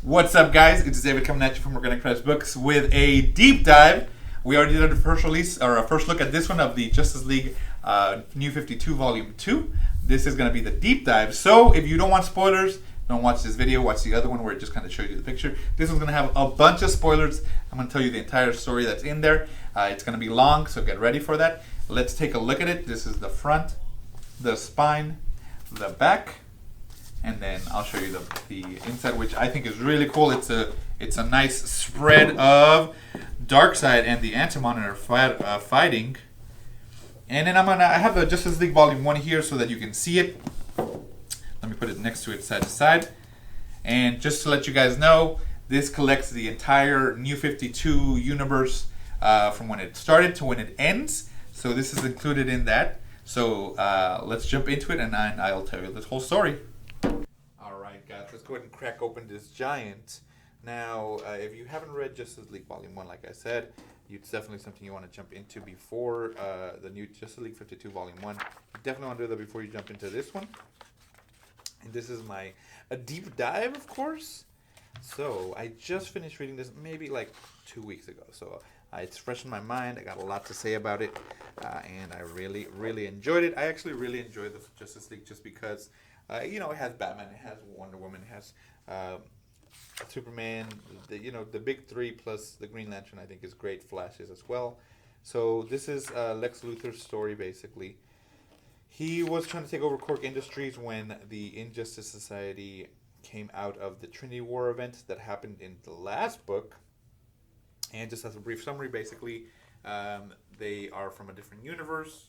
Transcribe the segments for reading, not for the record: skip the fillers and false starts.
What's up, guys? It's David coming at you from Organic Priced Books with a deep dive. We already did a first release, or a first look at this one of the Justice League New 52 Volume 2. This is going to be the deep dive. So if you don't want spoilers, don't watch this video. Watch the other one where it just kind of shows you the picture. This one's going to have a bunch of spoilers. I'm going to tell you the entire story that's in there. It's going to be long, so get ready for that. Let's take a look at it. This is the front, the spine, the back, and then I'll show you the inside, which I think is really cool. It's a nice spread of Darkseid and the Anti-Monitor fighting. And then I have the Justice League Volume 1 here so that you can see it. Let me put it next to it side to side. And just to let you guys know, this collects the entire New 52 universe from when it started to when it ends. So this is included in that. So let's jump into it and I'll tell you this whole story. Alright guys, let's go ahead and crack open this giant. Now, if you haven't read Justice League Volume 1, like I said, it's definitely something you want to jump into before the new Justice League 52 Volume 1. You definitely want to do that before you jump into this one. And this is a deep dive, of course. So, I just finished reading this maybe like 2 weeks ago. So, it's fresh in my mind. I got a lot to say about it. And I really, really enjoyed it. I actually really enjoyed the Justice League just because, it has Batman, it has Wonder Woman, it has Superman, the big three plus the Green Lantern, I think is great. Flashes as well. So this is Lex Luthor's story, basically. He was trying to take over Cork Industries when the Injustice Society came out of the Trinity War event that happened in the last book. And just as a brief summary, basically, they are from a different universe.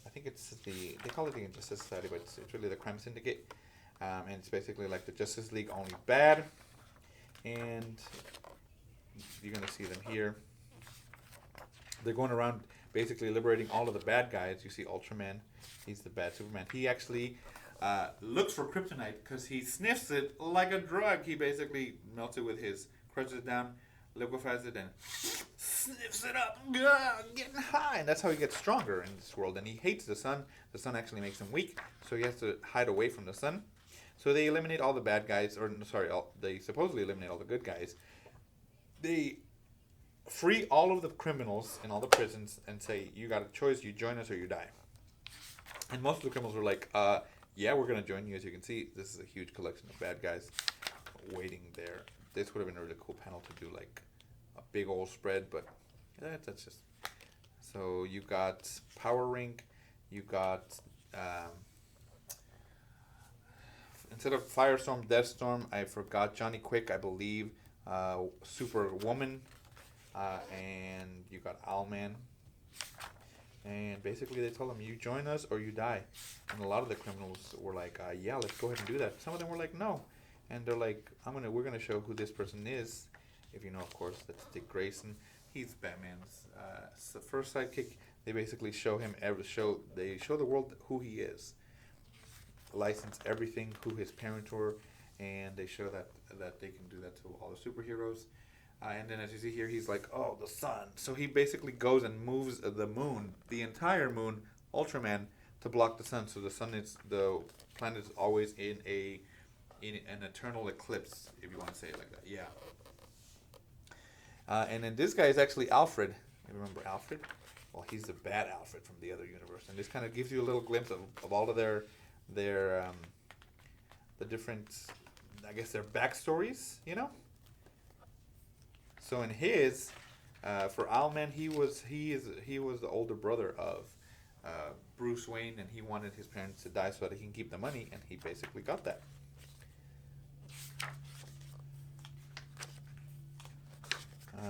I think they call it the Injustice Society, but it's really the Crime Syndicate. And it's basically like the Justice League, only bad. And you're going to see them here. They're going around basically liberating all of the bad guys. You see Ultraman. He's the bad Superman. He actually looks for kryptonite because he sniffs it like a drug. He basically melts it with his, crushes it down, liquefies it, and sniffs it up, getting high. And that's how he gets stronger in this world. And he hates the sun. The sun actually makes him weak, so he has to hide away from the sun. So they eliminate all the bad guys, they supposedly eliminate all the good guys. They free all of the criminals in all the prisons and say, you got a choice, you join us or you die. And most of the criminals were like, yeah, we're going to join you. As you can see, this is a huge collection of bad guys waiting there. This would have been a really cool panel to do, like a big old spread, but that's just... So you got Power Ring, you got... instead of Firestorm, Deathstorm, I forgot Johnny Quick, I believe, Superwoman, and you got Owlman. And basically they told him, you join us or you die. And a lot of the criminals were like, yeah, let's go ahead and do that. Some of them were like, no. And they're like, we're gonna show who this person is. If you know, of course, that's Dick Grayson. He's Batman's first sidekick. They basically show him they show the world who he is. License everything, who his parents were, and they show that they can do that to all the superheroes. And then as you see here, he's like, oh, the sun. So he basically goes and moves the moon, the entire moon, Ultraman, to block the sun. So the planet is always in an eternal eclipse, if you want to say it like that. Yeah. And then this guy is actually Alfred. You remember Alfred? Well, he's the bad Alfred from the other universe. And this kind of gives you a little glimpse of all of their the different, I guess, their backstories, So in his, for Owlman, he was the older brother of Bruce Wayne, and he wanted his parents to die so that he can keep the money, and he basically got that.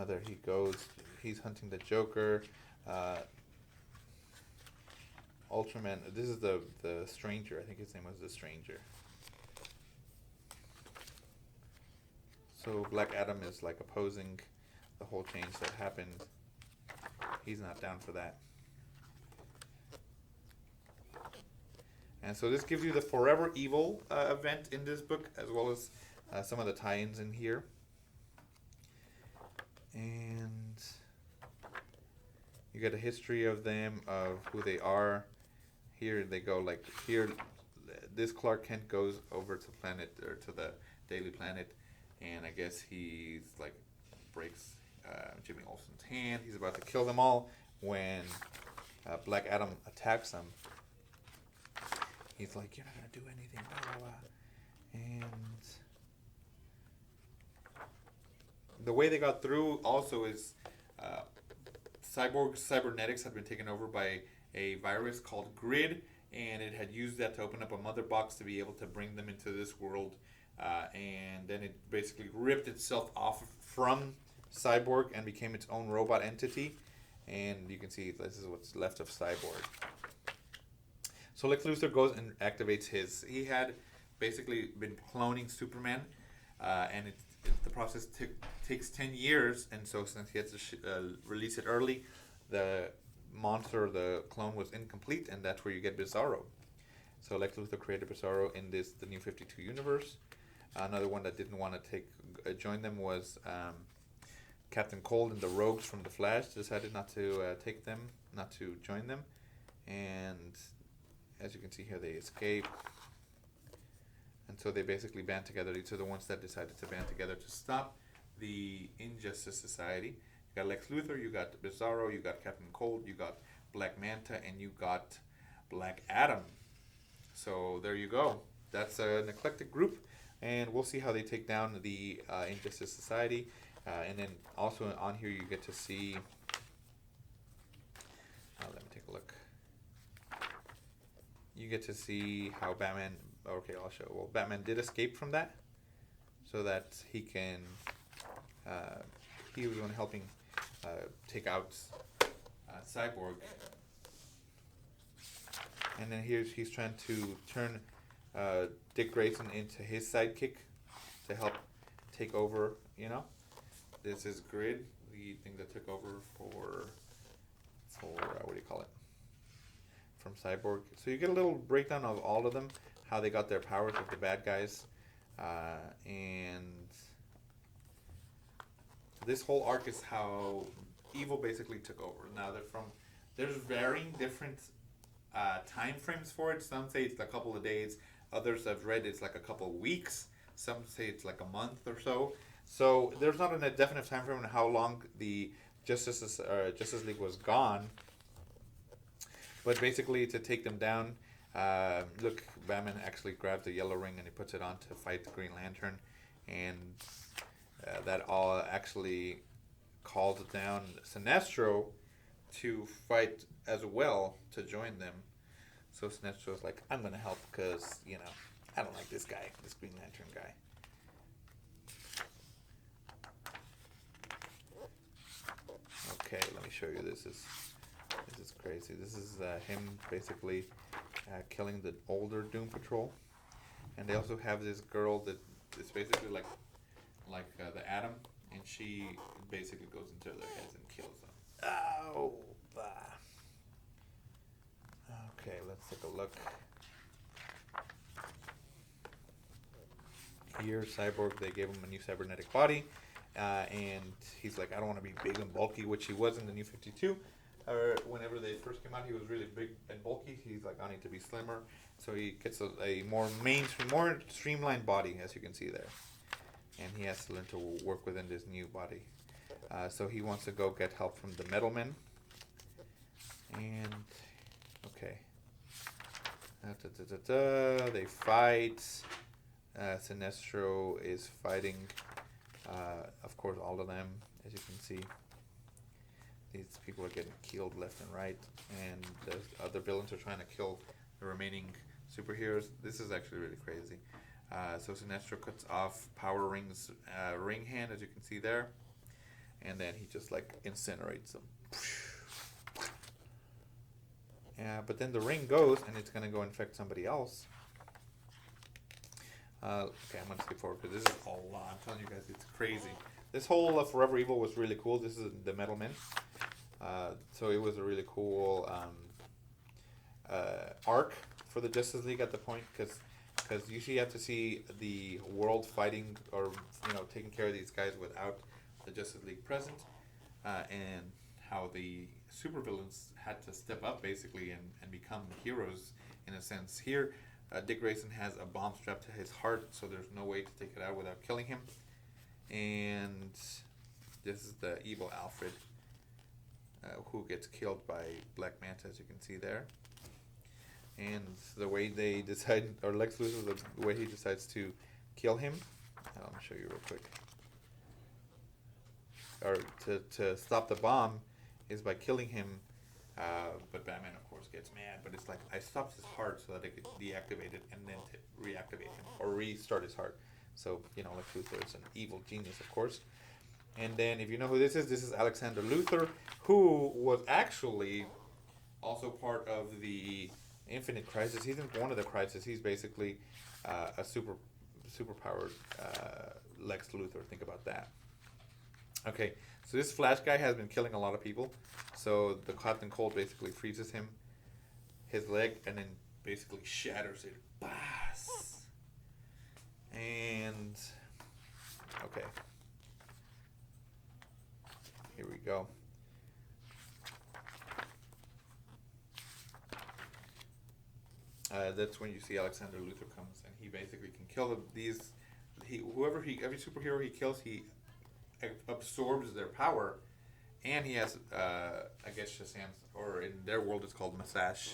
There he goes. He's hunting the Joker. Ultraman. This is the Stranger. I think his name was the Stranger. So Black Adam is like opposing the whole change that happened. He's not down for that. And so this gives you the Forever Evil event in this book, as well as some of the tie-ins in here. And you get a history of them, of who they are. Here they go, like here, this Clark Kent goes over to planet, or to the Daily Planet, and I guess he's like breaks Jimmy Olsen's hand. He's about to kill them all when Black Adam attacks him. He's like, "You're not gonna do anything," blah, blah, blah. And the way they got through also is Cyborg's cybernetics had been taken over by a virus called Grid, and it had used that to open up a mother box to be able to bring them into this world. And then it basically ripped itself off from Cyborg and became its own robot entity. And you can see this is what's left of Cyborg. So Lex Luthor goes and activates his. He had basically been cloning Superman, and the process takes 10 years. And so since he had to release it early, the the clone was incomplete, and that's where you get Bizarro. So Lex Luthor created Bizarro in the New 52 universe. Another one that didn't want to join them was Captain Cold and the Rogues from the Flash. Decided not to not to join them, and as you can see here, they escape. And so they basically band together. These are the ones that decided to band together to stop the Injustice Society. You got Lex Luthor, you got Bizarro, you got Captain Cold, you got Black Manta, and you got Black Adam. So there you go. That's an eclectic group, and we'll see how they take down the Injustice Society. And then also on here you get to see. Let me take a look. You get to see how Batman. Okay, I'll show. Well, Batman did escape from that, so that he can. He was the one helping take out Cyborg. And then he's trying to turn Dick Grayson into his sidekick to help take over. This is Grid, the thing that took over for what do you call it? From Cyborg. So you get a little breakdown of all of them, how they got their powers of the bad guys, and this whole arc is how evil basically took over. Now there's varying different time frames for it. Some say it's a couple of days. Others I've read it's like a couple of weeks. Some say it's like a month or so. So there's not a definite time frame on how long the Justice League was gone. But basically, to take them down, look, Batman actually grabs the yellow ring and he puts it on to fight the Green Lantern, and that all actually called down Sinestro to fight as well to join them. So Sinestro's like, I'm gonna help because I don't like this guy, this Green Lantern guy. Okay, let me show you. This is crazy. This is him basically killing the older Doom Patrol, and they also have this girl that is basically like the Atom, and she basically goes into their heads and kills them. Oh, bah. Okay, let's take a look. Here, Cyborg, they gave him a new cybernetic body, and he's like, I don't want to be big and bulky, which he was in the New 52. Whenever they first came out, he was really big and bulky. He's like, I need to be slimmer. So he gets a more mainstream, more streamlined body, as you can see there. And he has to learn to work within this new body. So he wants to go get help from the Metal Men. And, okay. They fight. Sinestro is fighting, of course, all of them, as you can see. These people are getting killed left and right, and the other villains are trying to kill the remaining superheroes. This is actually really crazy. So Sinestro cuts off Power Ring's ring hand, as you can see there, and then he just like incinerates them. Yeah, but then the ring goes, and it's gonna go infect somebody else. Okay, I'm gonna skip forward because this is a lot. I'm telling you guys, it's crazy. This whole Forever Evil was really cool. This is the Metal Men. So it was a really cool arc for the Justice League at the point, because usually you have to see the world fighting or taking care of these guys without the Justice League present, and how the supervillains had to step up basically and become heroes in a sense. Here, Dick Grayson has a bomb strapped to his heart, so there's no way to take it out without killing him. And this is the evil Alfred, who gets killed by Black Manta, as you can see there. And the way they decide, or Lex Luthor, the way he decides to kill him, I'll show you real quick. Or to stop the bomb is by killing him. But Batman, of course, gets mad. But it's like, I stopped his heart so that I could deactivate it and then to reactivate him or restart his heart. So, you know, Lex Luthor is an evil genius, of course. And then, if you know who this is Alexander Luthor, who was actually also part of the Infinite Crisis. He's in one of the Crisis. He's basically a superpowered Lex Luthor. Think about that. Okay, so this Flash guy has been killing a lot of people. So the Captain Cold basically freezes him, his leg, and then basically shatters it. Bass. And okay, here we go. That's when you see Alexander Luthor comes, and he basically can kill these. Every superhero he kills, he absorbs their power, and he has, I guess Shazam's, or in their world it's called Massage.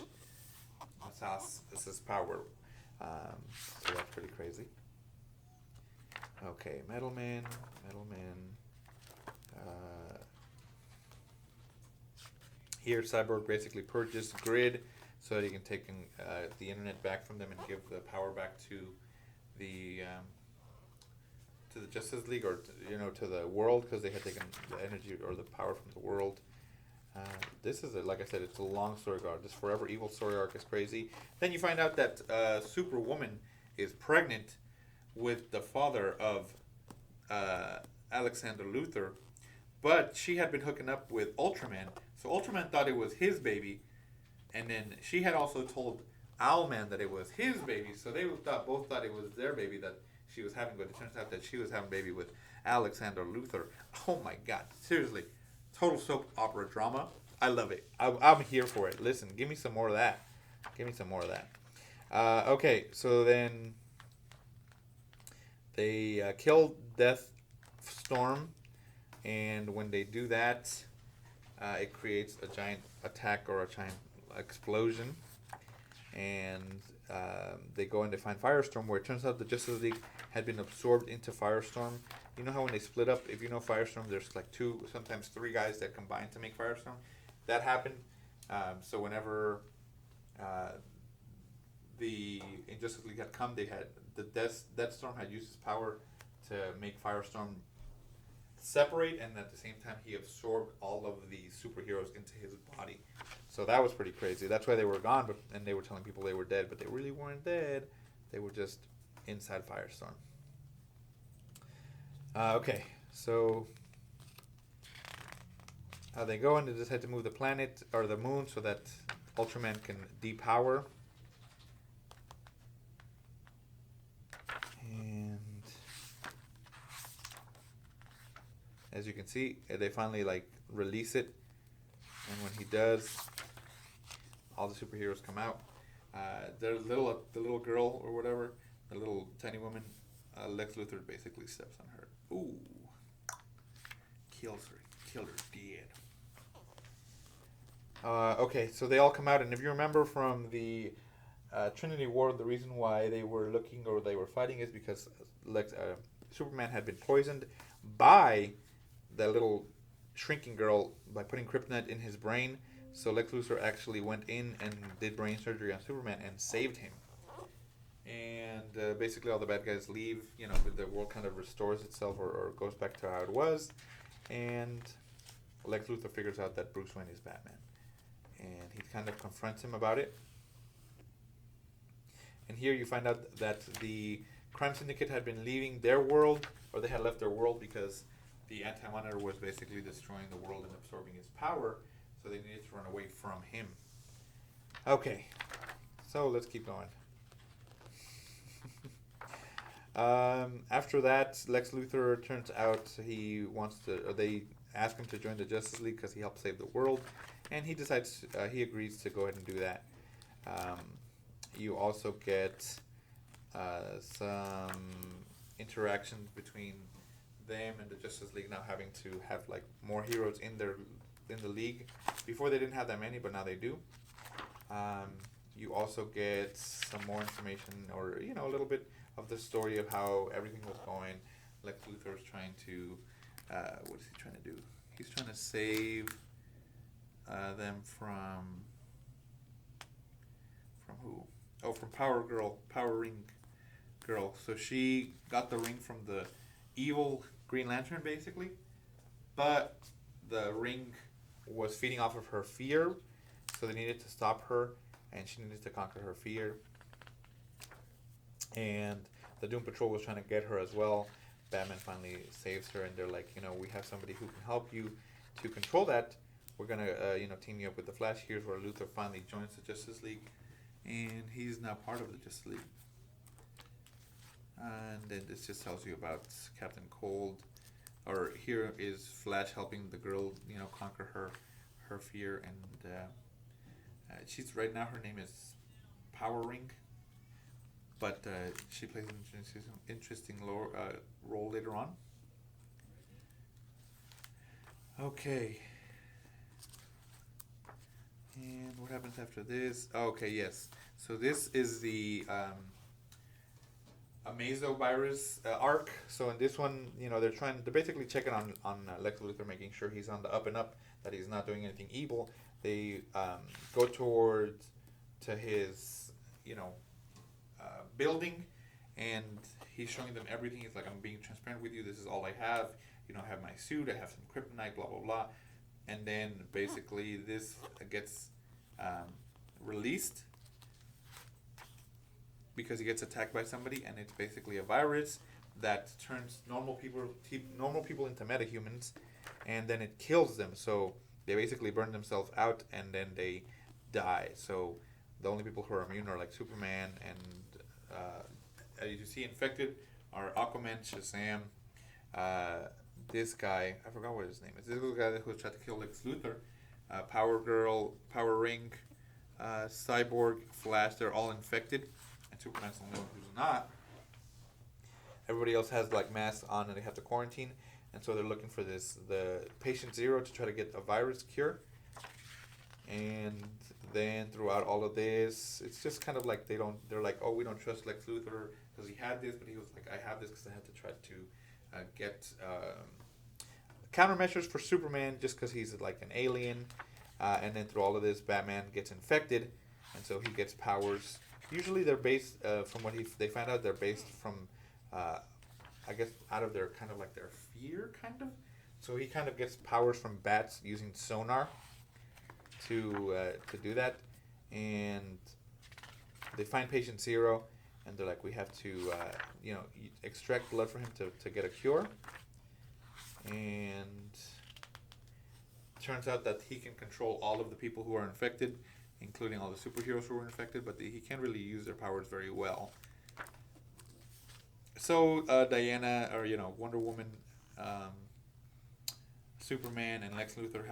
This is power. So that's pretty crazy. Okay, Metal Man. Here, Cyborg basically purges Grid so that he can take the internet back from them and give the power back to the Justice League, or to the world, because they had taken the energy or the power from the world. This is like I said, it's a long story arc. This Forever Evil story arc is crazy. Then you find out that Superwoman is pregnant with the father of Alexander Luthor, but she had been hooking up with Ultraman, so Ultraman thought it was his baby, and then she had also told Owlman that it was his baby, so they both thought it was their baby that she was having, but it turns out that she was having a baby with Alexander Luthor. Oh my God, seriously, total soap opera drama. I love it. I'm here for it. Listen, give me some more of that. Okay, so then they kill Death Storm, and when they do that, it creates a giant attack or a giant explosion, and they go and they find Firestorm, where it turns out the Justice League had been absorbed into Firestorm. You know how when they split up, if you know Firestorm, there's like 2, sometimes 3 guys that combine to make Firestorm? That happened. So whenever the Injustice League had come, they had the Deathstorm had used his power to make Firestorm separate, and at the same time he absorbed all of the superheroes into his body. So that was pretty crazy. That's why they were gone, and they were telling people they were dead, but they really weren't dead. They were just inside Firestorm. Okay, so they go and they decide to move the planet or the moon so that Ultraman can depower. And as you can see, they finally release it, and when he does, all the superheroes come out. The little girl or whatever, the little tiny woman, Lex Luthor basically steps on her. Ooh, killed her dead. Okay, so they all come out, and if you remember from the Trinity War, the reason why they were fighting is because Superman had been poisoned by the little shrinking girl by putting kryptonite in his brain. So Lex Luthor actually went in and did brain surgery on Superman and saved him. And basically all the bad guys leave, the world kind of restores itself or goes back to how it was. And Lex Luthor figures out that Bruce Wayne is Batman. And he kind of confronts him about it. And here you find out that the crime syndicate had been leaving their world, or they had left their world because the Anti-Monitor was basically destroying the world and absorbing his power, so they needed to run away from him. Okay, so let's keep going. After that, Lex Luthor, turns out they ask him to join the Justice League because he helped save the world, and he agrees to go ahead and do that. you also get some interactions between them and the Justice League now having to have like more heroes in the league. Before they didn't have that many, but now they do. You also get some more information, or a little bit of the story of how everything was going. Lex Luthor is trying to, what is he trying to do? He's trying to save them from who? Oh, from Power Ring Girl. So she got the ring from the evil Green Lantern, basically, but the ring was feeding off of her fear, so they needed to stop her, and she needed to conquer her fear. And the Doom Patrol was trying to get her as well. Batman finally saves her, and they're like, we have somebody who can help you to control that. We're gonna, team you up with the Flash. Here's where Luthor finally joins the Justice League, and he's now part of the Justice League. And then this just tells you about Captain Cold, or here is Flash helping the girl, conquer her fear, and she's right now, her name is Power Ring, but she plays an interesting role later on. Okay. And what happens after this? Okay, yes. So this is the Amazo Virus Arc. So in this one, they're basically checking on Lex Luthor, making sure he's on the up and up, that he's not doing anything evil. They go towards to his, building, and he's showing them everything. He's like, I'm being transparent with you. This is all I have. I have my suit. I have some kryptonite, blah, blah, blah. And then basically this gets released because he gets attacked by somebody, and it's basically a virus that turns normal people into metahumans, and then it kills them. So they basically burn themselves out, and then they die. So the only people who are immune are like Superman, and as you see, infected are Aquaman, Shazam, this guy, I forgot what his name is. This is the guy who tried to kill Lex Luthor, Power Girl, Power Ring, Cyborg, Flash. They're all infected, and Superman's the only one who's not. Everybody else has like masks on, and they have to quarantine, and so they're looking for the patient zero to try to get a virus cure. And then throughout all of this, it's just kind of like they're like, oh, we don't trust Lex Luthor because he had this, but he was like, I have this because I had to try to get countermeasures for Superman just because he's like an alien. And then through all of this, Batman gets infected, and so he gets powers. Usually they're based, from what they found out, they're based from, I guess, out of their kind of like their fear, kind of. So he kind of gets powers from bats using sonar to do that. And they find patient zero, and they're like, we have to, extract blood for him to get a cure. And turns out that he can control all of the people who are infected, including all the superheroes who are infected, but he can't really use their powers very well. So Diana, or Wonder Woman, Superman, and Lex Luthor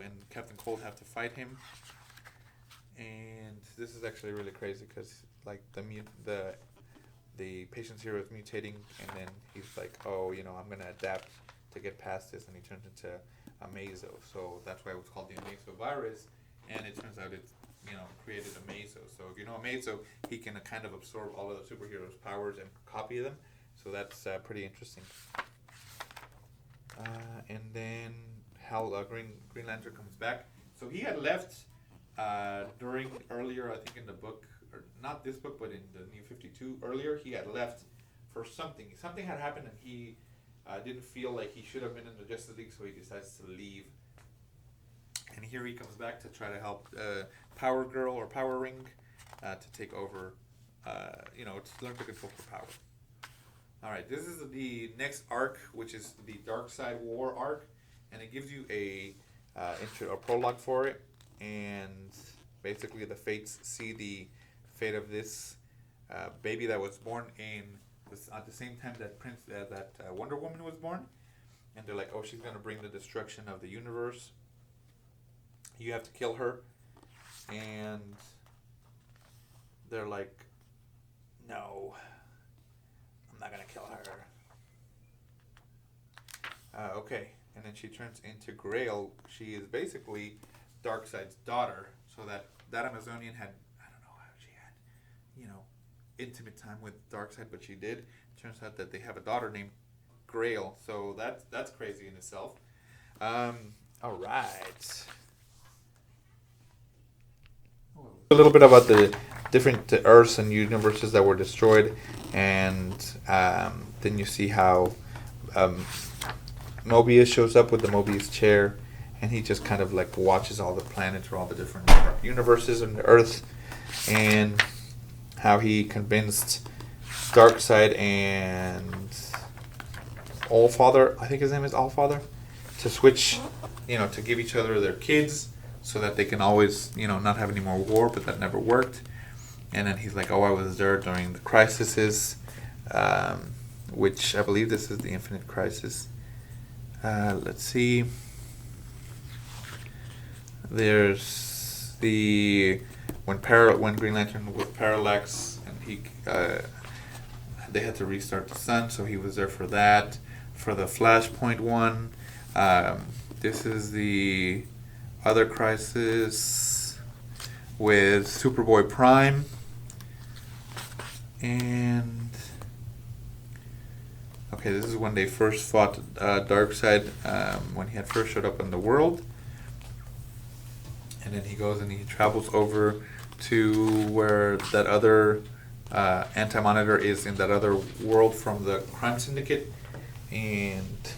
and Captain Cold have to fight him. And this is actually really crazy because like the patient zero is mutating, and then he's like, oh, I'm gonna adapt to get past this, and he turns into Amazo. So that's why it was called the Amazo Virus, and it turns out it's created Amazo. So if you know Amazo, he can kind of absorb all of the superheroes' powers and copy them. So that's pretty interesting. And then Green Lantern comes back. So he had left earlier, I think in the book, or not this book, but in the New 52 earlier, he had left for something. Something had happened, and he didn't feel like he should have been in the Justice League, so he decides to leave. And here he comes back to try to help Power Girl or Power Ring to take over, to learn to control her power. All right, this is the next arc, which is the Dark Side War arc, and it gives you a prologue for it, and basically the Fates see the fate of this baby that was born at the same time that Wonder Woman was born, and they're like, oh, she's gonna bring the destruction of the universe. You have to kill her, and they're like, no, I'm not gonna kill her. Okay, and then she turns into Grail. She is basically Darkseid's daughter. So that Amazonian had, I don't know how she had, intimate time with Darkseid, but she did. Turns out that they have a daughter named Grail. So that's crazy in itself. All right. A little bit about the different Earths and universes that were destroyed, and then you see how Mobius shows up with the Mobius chair, and he just kind of like watches all the planets or all the different universes and the Earth, and how he convinced Darkseid and Allfather, I think his name is Allfather, to switch, to give each other their kids so that they can always, not have any more war, but that never worked. And then he's like, I was there during the crises, which I believe this is the Infinite Crisis. Let's see. There's when Green Lantern with Parallax, and they had to restart the sun, so he was there for that. For the Flashpoint one, this is the other crisis with Superboy Prime, and okay, this is when they first fought Darkseid, when he had first showed up in the world. And then he goes and he travels over to where that other Anti-Monitor is, in that other world from the crime syndicate. And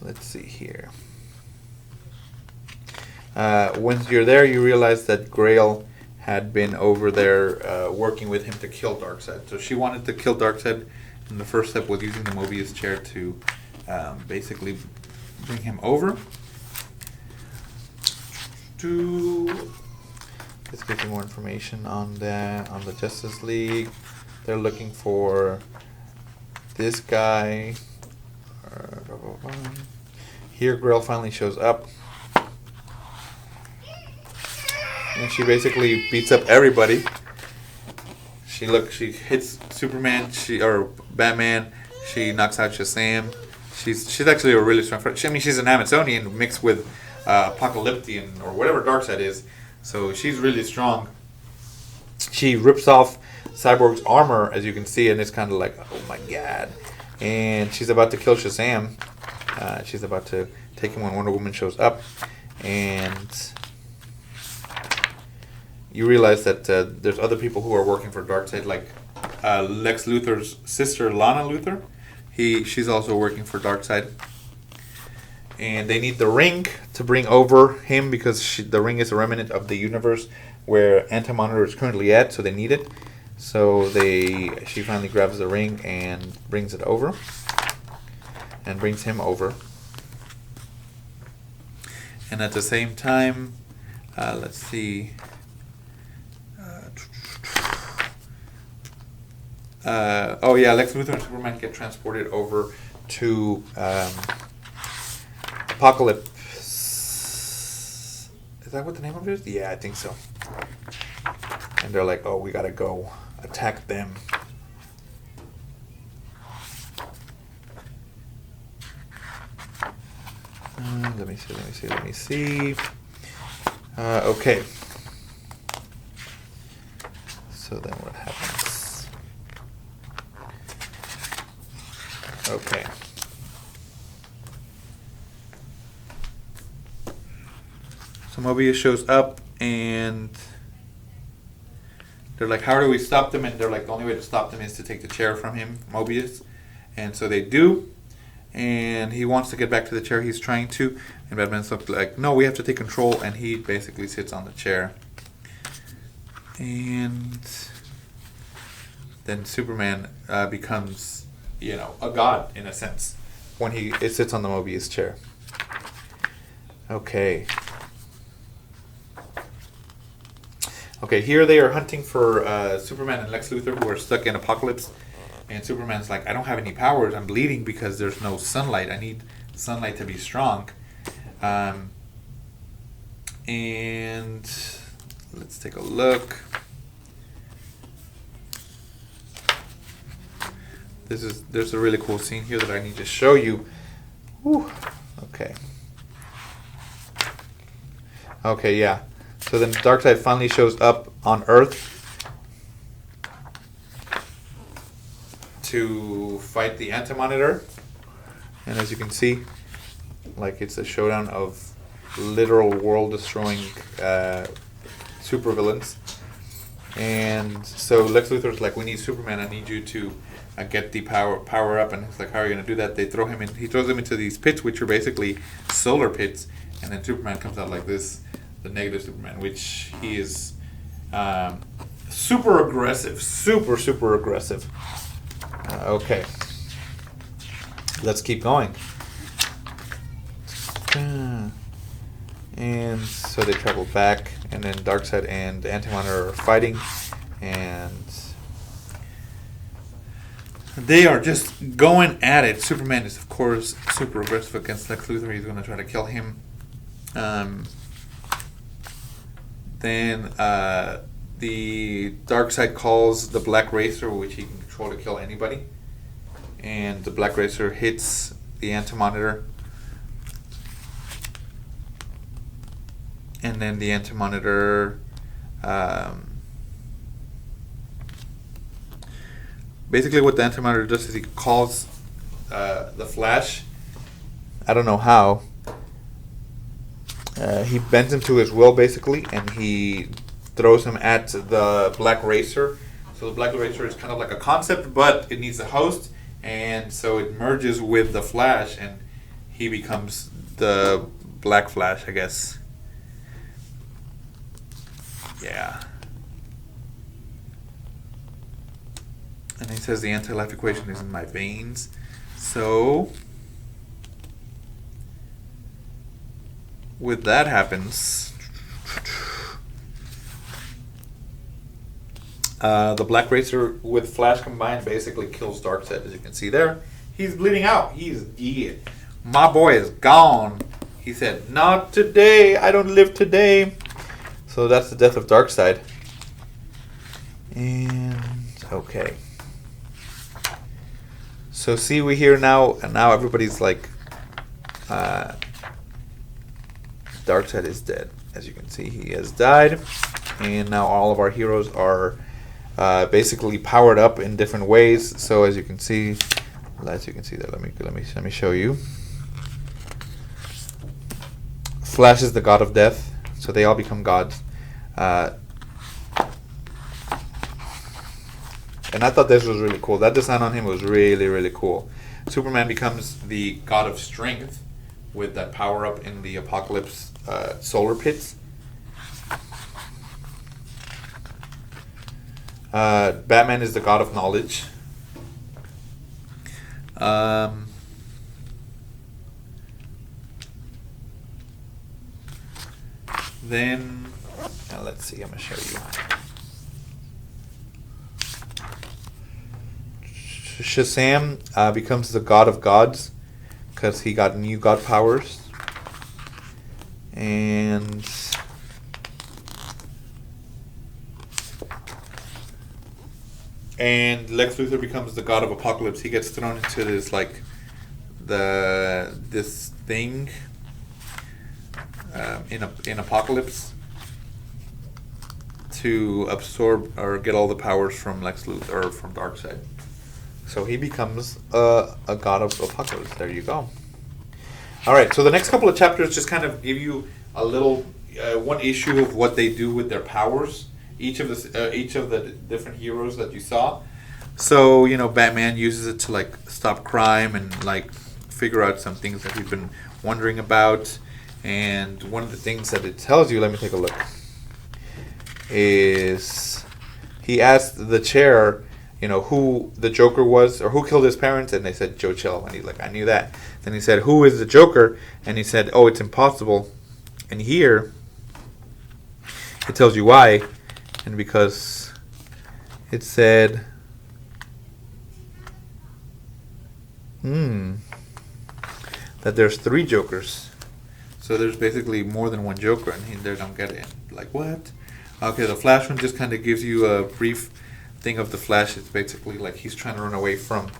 let's see here. Once you're there, you realize that Grail had been over there working with him to kill Darkseid. So she wanted to kill Darkseid, and the first step was using the Mobius chair to basically bring him over. Let's get you more information on the Justice League. They're looking for this guy. Here, Grail finally shows up, and she basically beats up everybody. She hits Superman, or Batman. She knocks out Shazam. She's actually a really strong fighter. She's an Amazonian mixed with Apocalyptian, or whatever Darkseid is. So she's really strong. She rips off Cyborg's armor, as you can see, and it's kind of like, oh my god. And she's about to kill Shazam. She's about to take him when Wonder Woman shows up. And you realize that there's other people who are working for Darkseid, like Lex Luthor's sister, Lana Luthor. She's also working for Darkseid. And they need the ring to bring over him, because the ring is a remnant of the universe where Anti-Monitor is currently at, so they need it. So she finally grabs the ring and brings it over. And brings him over. And at the same time, let's see. Lex Luthor and Superman get transported over to Apocalypse. Is that what the name of it is? Yeah, I think so. And they're like, we gotta go attack them. Let me see. Okay. So then what happens? Okay. So Mobius shows up, and they're like, how do we stop them? And they're like, the only way to stop them is to take the chair from him, Mobius. And so they do. And he wants to get back to the chair. He's trying to. And Batman's like, no, we have to take control. And he basically sits on the chair. And then Superman becomes, a god in a sense when it sits on the Mobius chair. Okay. Okay, here they are hunting for Superman and Lex Luthor, who are stuck in Apocalypse. And Superman's like, I don't have any powers. I'm bleeding because there's no sunlight. I need sunlight to be strong. And let's take a look. There's a really cool scene here that I need to show you. Whew. Okay. Okay, yeah. So then Darkseid finally shows up on Earth to fight the Anti-Monitor. And as you can see, like, it's a showdown of literal world-destroying supervillains. And so Lex Luthor's like, we need Superman. I need you to get the power up. And he's like, how are you going to do that? They throw him in. He throws him into these pits, which are basically solar pits. And then Superman comes out like this, the negative Superman, which he is super aggressive, super aggressive. Okay, let's keep going. And so they travel back, and then Darkseid and Anti-Monitor are fighting, and they are just going at it. Superman is, of course, super aggressive against Lex Luthor. He's going to try to kill him. Then the Darkseid calls the Black Racer, which he can control to kill anybody. And the Black Racer hits the Anti-Monitor. And then the Anti-Monitor basically what the Anti-Monitor does is he calls the Flash. I don't know how. He bends him to his will, basically, and he throws him at the Black Racer. So the Black Racer is kind of like a concept, but it needs a host, and so it merges with the Flash, and he becomes the Black Flash, I guess. Yeah. And he says the anti-life equation is in my veins. So with that happens, the Black Racer with Flash combined basically kills Darkseid, as you can see there. He's bleeding out. He's dead. My boy is gone. He said, not today. I don't live today. So that's the death of Darkseid. And okay. So see, we hear now, and now everybody's like, Darkseid is dead. As you can see, he has died, and now all of our heroes are basically powered up in different ways. So as you can see that, let me show you. Flash is the god of death, so they all become gods. And I thought this was really cool. That design on him was really cool. Superman becomes the god of strength with that power up in the Apocalypse solar pits. Batman is the god of knowledge. Then, let's see, I'm going to show you. Shazam becomes the god of gods because he got new god powers. And Lex Luthor becomes the god of Apocalypse. He gets thrown into this this thing in Apocalypse to absorb or get all the powers from Lex Luthor or from Darkseid. So he becomes a god of Apocalypse. There you go. All right. So the next couple of chapters just kind of give you a little one issue of what they do with their powers. Each of the different heroes that you saw. So Batman uses it to like stop crime and like figure out some things that he's been wondering about. And one of the things that it tells you, let me take a look, is he asked the chair, who the Joker was, or who killed his parents, and they said Joe Chill, and he's like, I knew that. Then he said, who is the Joker? And he said, oh, it's impossible. And here, it tells you why, and because it said, that there's 3 Jokers. So there's basically more than one Joker, and they don't get it. Like, what? Okay, the Flash one just kind of gives you a brief thing of the Flash. It's basically like he's trying to run away from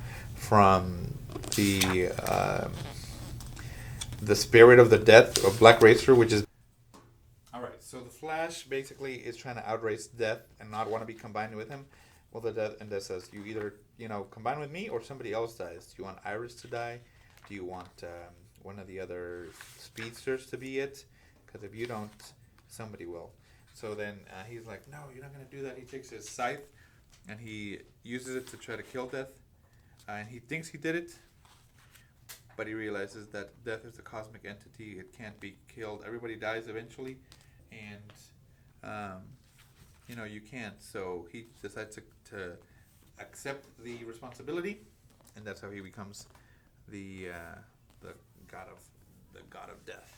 the spirit of the death of Black Racer, which is... Alright, so the Flash basically is trying to outrace Death and not want to be combined with him. Well, the Death says, you either, combine with me or somebody else dies. Do you want Iris to die? Do you want one of the other speedsters to be it? Because if you don't, somebody will. So then he's like, no, you're not going to do that. He takes his scythe and he uses it to try to kill Death. And he thinks he did it, but he realizes that Death is a cosmic entity. It can't be killed. Everybody dies eventually, and you can't. So he decides to accept the responsibility, and that's how he becomes the god of death.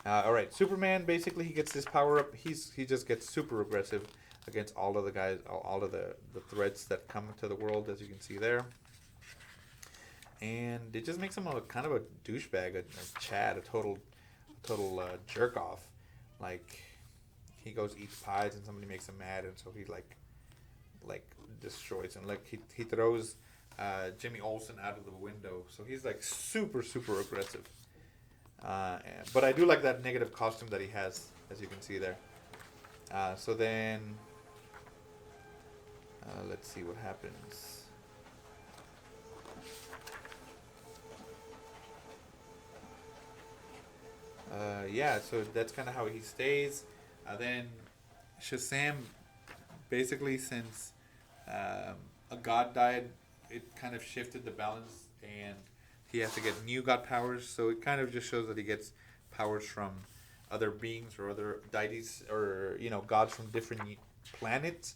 All right, Superman. Basically, he gets his power up. He just gets super aggressive against all of the guys, all of the threats that come into the world, as you can see there. And it just makes him kind of a douchebag, a Chad, a total jerk off. Like, he goes eats pies and somebody makes him mad, and so he like destroys him. Like he throws Jimmy Olsen out of the window. So he's like super aggressive. But I do like that negative costume that he has, as you can see there. So then let's see what happens. So that's kind of how he stays. Then Shazam, basically, since a god died, it kind of shifted the balance, and he has to get new god powers. So it kind of just shows that he gets powers from other beings or other deities or gods from different planets,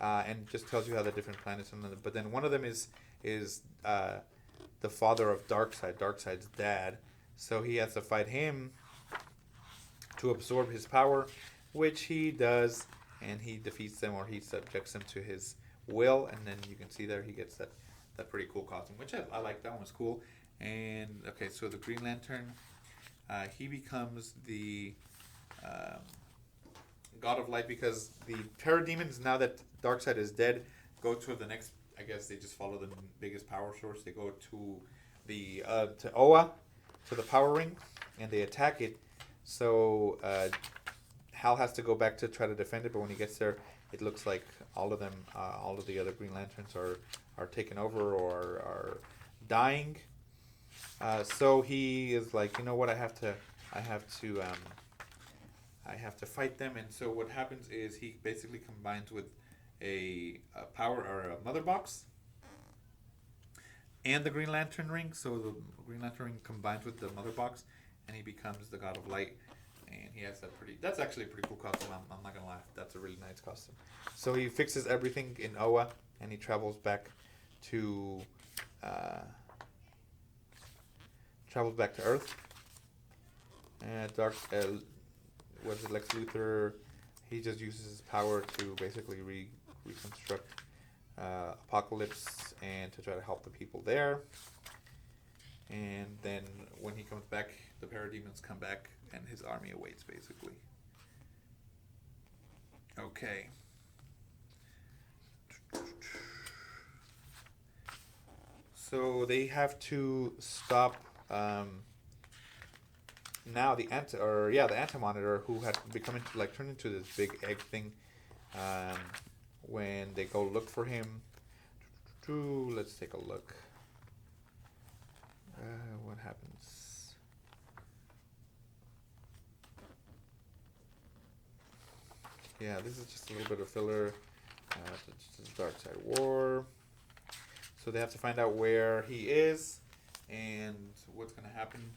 and just tells you how the different planets. But then one of them is the father of Darkseid, Darkseid's dad. So he has to fight him to absorb his power, which he does, and he defeats them, or he subjects them to his will. And then you can see there he gets that pretty cool costume, which I like. That one was cool. And okay, so the Green Lantern, he becomes the God of Light, because the parademons, now that Darkseid is dead, go to the next. I guess they just follow the biggest power source. They go to the to Oa, to the power ring, and they attack it. So Hal has to go back to try to defend it, but when he gets there, it looks like all of them, all of the other Green Lanterns are taken over or are dying. So he is like, you know what, I have to fight them. And so what happens is he basically combines with a power or a mother box and the Green Lantern ring. So the Green Lantern ring combines with the mother box, and he becomes the God of Light. And he has that's actually a pretty cool costume. I'm not gonna lie, that's a really nice costume. So he fixes everything in Oa, and he travels back to Earth. And Lex Luthor, he just uses his power to basically reconstruct Apocalypse and to try to help the people there. And then when he comes back, the parademons come back, and his army awaits, basically. Okay. So they have to stop now the Anti-Monitor, who had become turned into this big egg thing. When they go look for him, let's take a look. What happens? Yeah, this is just a little bit of filler. Darkseid War. So they have to find out where he is and what's going to happen.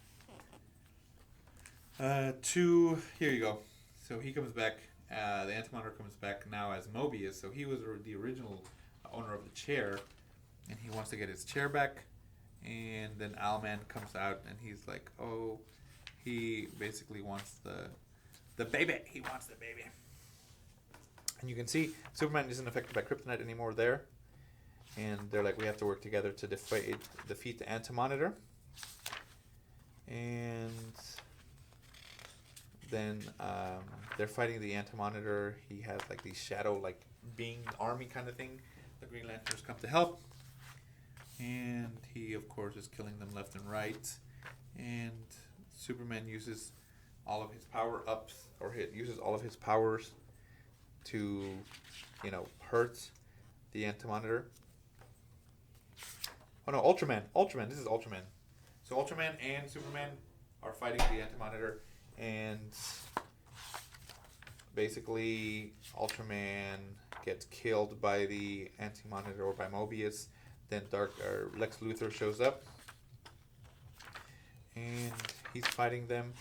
Here you go. So he comes back. The Anti-Monitor comes back now as Mobius. So he was the original owner of the chair, and he wants to get his chair back. And then Owlman comes out, and he's like, oh, he basically wants the baby. He wants the baby. And you can see Superman isn't affected by kryptonite anymore there. And they're like, we have to work together to defeat the Anti-Monitor. And Then they're fighting the Anti-Monitor. He has like these shadow like being army kind of thing. The Green Lanterns come to help, and he of course is killing them left and right. And Superman uses all of his power ups, or uses all of his powers to, hurt the Anti-Monitor. Oh no, Ultraman. This is Ultraman. So Ultraman and Superman are fighting the Anti-Monitor, and basically Ultraman gets killed by the Anti-Monitor or by Mobius. Then Lex Luthor shows up, and he's fighting them.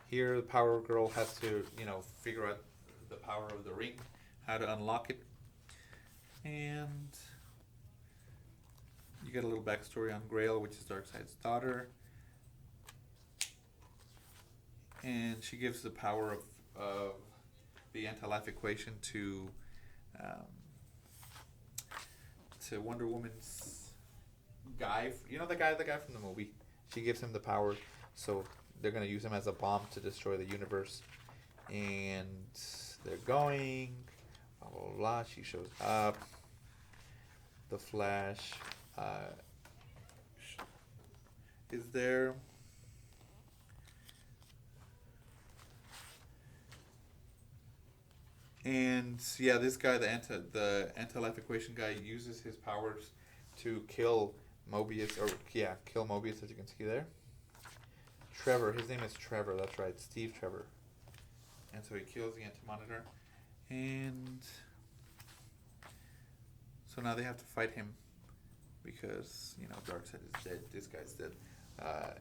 Here, the Power Girl has to, figure out the power of the ring, how to unlock it, and you get a little backstory on Grail, which is Darkseid's daughter. And she gives the power of the anti-life equation to Wonder Woman's guy. The guy from the movie. She gives him the power, so they're going to use him as a bomb to destroy the universe. And they're going, blah, blah, blah, blah. She shows up. The Flash is there. And yeah, this guy, the anti-life equation guy, uses his powers to kill Mobius, kill Mobius, as you can see there. Trevor, his name is Trevor, that's right, Steve Trevor. And so he kills the Anti-Monitor. And so now they have to fight him because, Darkseid is dead, this guy's dead.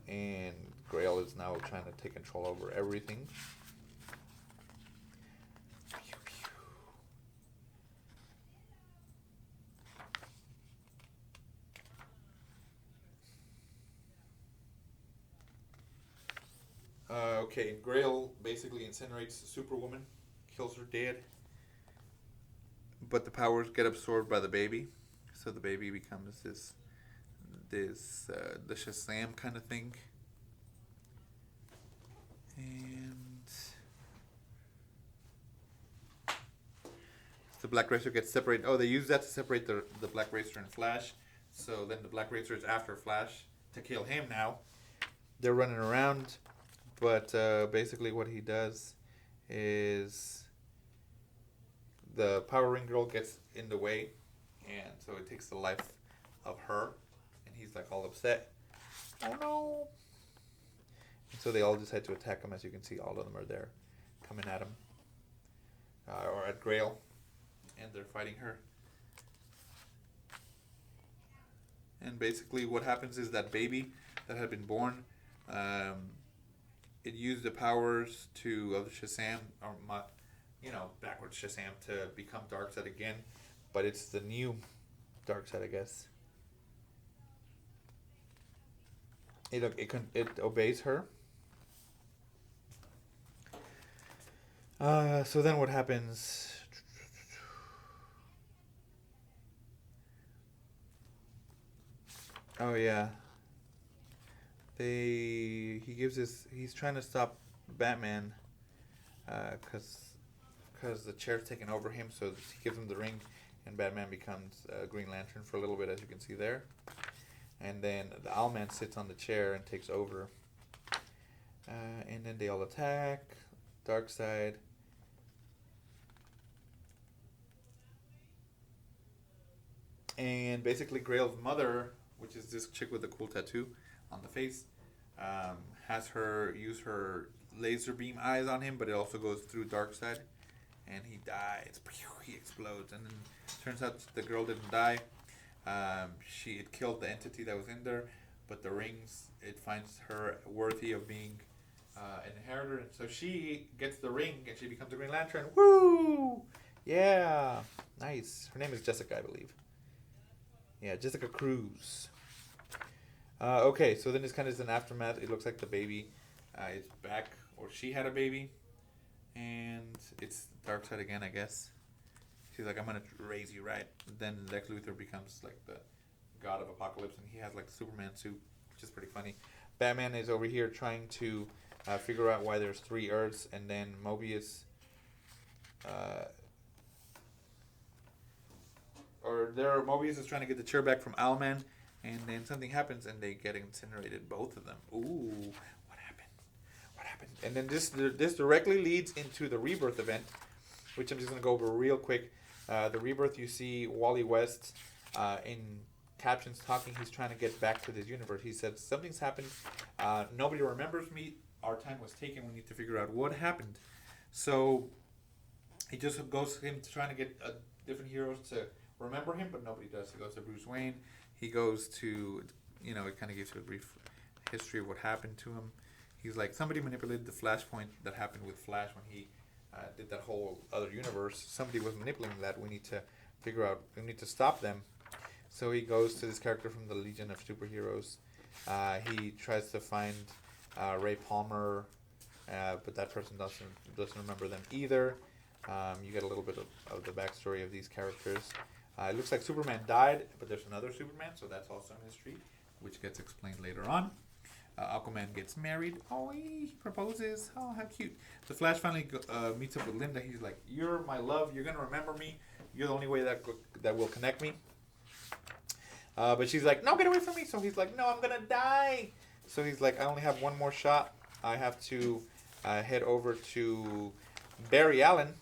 And Grail is now trying to take control over everything. Okay, Grail basically incinerates Superwoman, kills her dead. But the powers get absorbed by the baby, so the baby becomes the Shazam kind of thing. And the Black Racer gets separated. Oh, they use that to separate the Black Racer and Flash. So then the Black Racer is after Flash to kill him now. They're running around. But basically what he does is the Power Ring Girl gets in the way, and so it takes the life of her, and he's like all upset. Oh no! And so they all decide to attack him. As you can see, all of them are there coming at him, or at Grail, and they're fighting her. And basically what happens is that baby that had been born, it used the powers of Shazam, or backwards Shazam, to become Darkseid again, but it's the new Darkseid, I guess. It obeys her. So then what happens? Oh yeah. He's trying to stop Batman because the chair's taking over him, so he gives him the ring, and Batman becomes Green Lantern for a little bit, as you can see there. And then the Owlman sits on the chair and takes over. And then they all attack Darkseid. And basically Grail's mother, which is this chick with the cool tattoo on the face, has her use her laser beam eyes on him, but it also goes through Darkseid, and he dies. He explodes, and then turns out the girl didn't die. She had killed the entity that was in there, but the rings, it finds her worthy of being an inheritor, and so she gets the ring, and she becomes a Green Lantern. Woo! Yeah, nice. Her name is Jessica, I believe. Yeah, Jessica Cruz. Okay, so then it's kind of an aftermath. It looks like the baby is back, or she had a baby, and it's Darkseid again, I guess. She's like, I'm going to raise you right. Then Lex Luthor becomes like the god of apocalypse, and he has like the Superman suit, which is pretty funny. Batman is over here trying to figure out why there's 3 Earths, and then Mobius, Mobius is trying to get the chair back from Owlman, and then something happens and they get incinerated, both of them. Ooh, what happened? What happened? And then this directly leads into the Rebirth event, which I'm just going to go over real quick. The Rebirth, you see Wally West in captions talking. He's trying to get back to this universe. He said, something's happened. Nobody remembers me. Our time was taken. We need to figure out what happened. So he just goes to him trying to get different heroes to remember him, but nobody does. He goes to Bruce Wayne. He goes to, it kind of gives you a brief history of what happened to him. He's like, somebody manipulated the flashpoint that happened with Flash when he did that whole other universe. Somebody was manipulating that. We need to figure out, we need to stop them. So he goes to this character from the Legion of Superheroes. He tries to find Ray Palmer, but that person doesn't remember them either. You get a little bit of the backstory of these characters. It looks like Superman died, but there's another Superman, so that's also a mystery, which gets explained later on. Aquaman gets married. Oh, he proposes. Oh, how cute. The Flash finally meets up with Linda. He's like, you're my love. You're going to remember me. You're the only way that will connect me. But she's like, no, get away from me. So he's like, no, I'm going to die. So he's like, I only have one more shot. I have to head over to Barry Allen.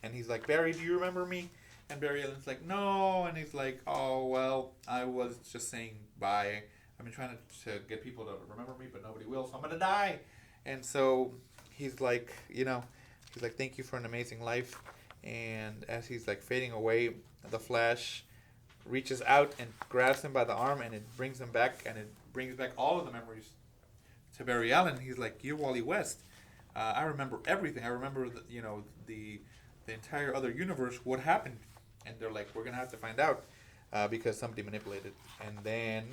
And he's like, Barry, do you remember me? And Barry Allen's like, no. And he's like, oh, well, I was just saying bye. I've been trying to get people to remember me, but nobody will, so I'm going to die. And so he's like, thank you for an amazing life. And as he's like fading away, the Flash reaches out and grabs him by the arm, and it brings him back, and it brings back all of the memories to Barry Allen. He's like, you're Wally West. I remember everything. I remember, the entire other universe, what happened. And they're like, we're going to have to find out because somebody manipulated. And then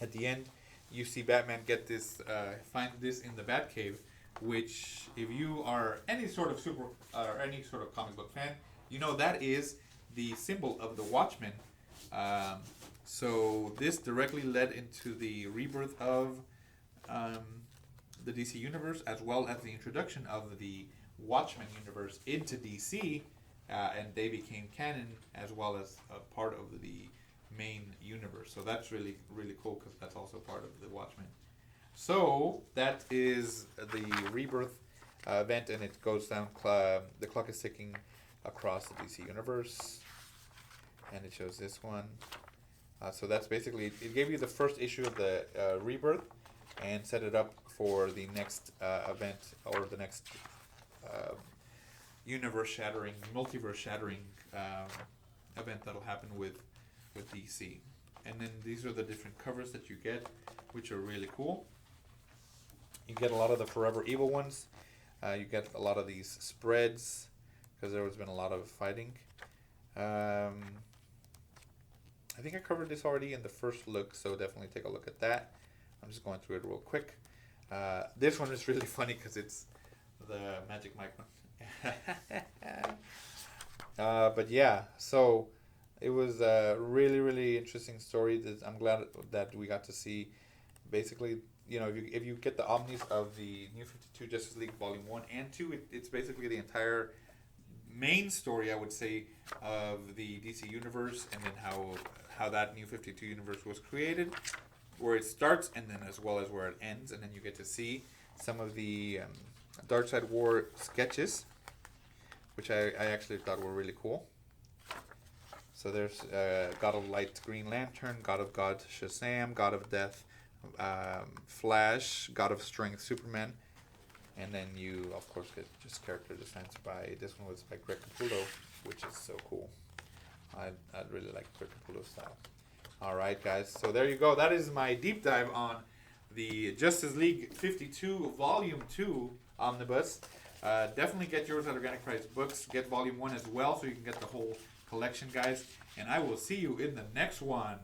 at the end, you see Batman get this, find this in the Batcave, which, if you are any sort of any sort of comic book fan, that is the symbol of the Watchmen. So this directly led into the rebirth of the DC universe, as well as the introduction of the Watchmen universe into DC, and they became canon as well as a part of the main universe. So that's really, really cool because that's also part of the Watchmen. So that is the Rebirth event, and it goes down, the clock is ticking across the DC universe, and it shows this one. So that's basically, it gave you the first issue of the Rebirth and set it up for the next event, or the next universe-shattering, multiverse-shattering event that'll happen with DC. And then these are the different covers that you get, which are really cool. You get a lot of the Forever Evil ones. You get a lot of these spreads, because there has been a lot of fighting. I think I covered this already in the first look, so definitely take a look at that. I'm just going through it real quick. This one is really funny because it's the Magic Mike one. But yeah, so it was a really, really interesting story. I'm glad that we got to see, basically, if you get the omnis of the New 52 Justice League Volume 1 and 2, it's basically the entire main story, I would say, of the DC Universe, and then how that New 52 Universe was created, where it starts, and then as well as where it ends, and then you get to see some of the Darkseid War sketches, which I actually thought were really cool. So there's God of Light Green Lantern, God of God Shazam, God of Death Flash, God of Strength Superman, and then you of course get just character designs by, this one was by Greg Capullo, which is so cool. I really like Greg Capullo's style. Alright guys, so there you go. That is my deep dive on the Justice League 52 Volume 2 Omnibus. Definitely get yours at Organic Price Books. Get Volume 1 as well so you can get the whole collection, guys. And I will see you in the next one.